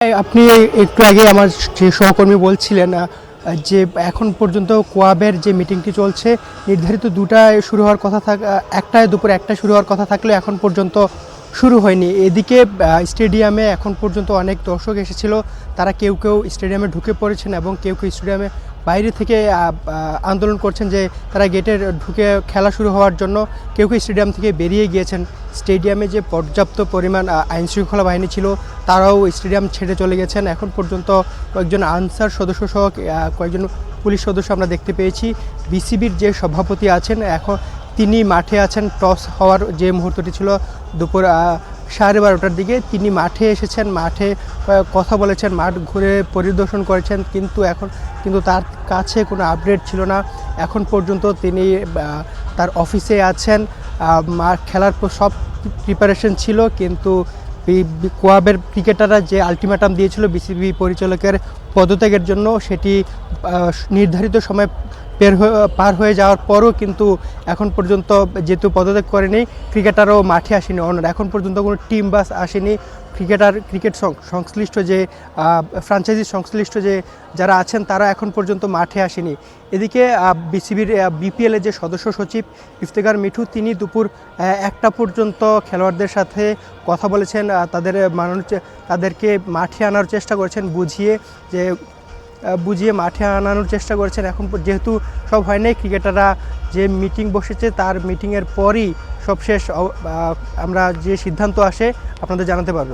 আপনি একটু আগে আমার যে সহকর্মী বলছিলেন যে এখন পর্যন্ত কোয়াবের যে মিটিংটি চলছে নির্ধারিত 2টায় শুরু হওয়ার কথা একটায় দুপুরে 1টায় শুরু হওয়ার কথা থাকলেও এখন পর্যন্ত শুরু হয়নি। এদিকে স্টেডিয়ামে এখন পর্যন্ত অনেক দর্শক এসেছিল, তারা কেউ কেউ স্টেডিয়ামে ঢুকে পড়েছেন এবং কেউ কেউ স্টেডিয়ামে বাইরে থেকে আন্দোলন করছেন যে তারা গেটে ঢুকে খেলা শুরু হওয়ার জন্য। কেউ কেউ স্টেডিয়াম থেকে বেরিয়ে গিয়েছেন। স্টেডিয়ামে যে পর্যাপ্ত পরিমাণ আইনশৃঙ্খলা বাহিনী ছিল তারাও স্টেডিয়াম ছেড়ে চলে গেছেন। এখন পর্যন্ত কয়েকজন আনসার সদস্য সহ কয়েকজন পুলিশ সদস্য আমরা দেখতে পেয়েছি। বিসিবির যে সভাপতি আছেন এখন তিনি মাঠে আছেন। টস হওয়ার যে মুহূর্তটি ছিল দুপুর 12:30টার দিকে তিনি মাঠে এসেছেন, মাঠে কথা বলেছেন, মাঠ ঘুরে পরিদর্শন করেছেন, কিন্তু তার কাছে কোনো আপডেট ছিল না। এখন পর্যন্ত তিনি তার অফিসে আছেন। খেলার সব প্রিপারেশন ছিল, কিন্তু কোয়াবের ক্রিকেটাররা যে আলটিমেটাম দিয়েছিল বিসিবি পরিচালকের পদত্যাগের জন্য, সেটি নির্ধারিত সময় পার হয়ে যাওয়ার পরও কিন্তু এখন পর্যন্ত যেহেতু পদত্যাগ করেনি, ক্রিকেটারও মাঠে আসেনি। এখন পর্যন্ত কোনো টিম বাস আসেনি। ক্রিকেট সংশ্লিষ্ট যে ফ্র্যাঞ্চাইজি সংশ্লিষ্ট যে যারা আছেন তারা এখন পর্যন্ত মাঠে আসেনি। এদিকে বিসিবির বিপিএলের যে সদস্য সচিব ইফতেখার মিঠু তিনি দুপুর 1টা পর্যন্ত খেলোয়াড়দের সাথে কথা বলেছেন, তাদেরকে মাঠে আনার চেষ্টা করেছেন, বুঝিয়ে মাঠে আনানোর চেষ্টা করেছেন। এখন যেহেতু সব হয় নাই, ক্রিকেটাররা যে মিটিং বসেছে তার মিটিংয়ের পরই সব শেষ, আমরা যে সিদ্ধান্ত আসে আপনাদের জানাতে পারবো।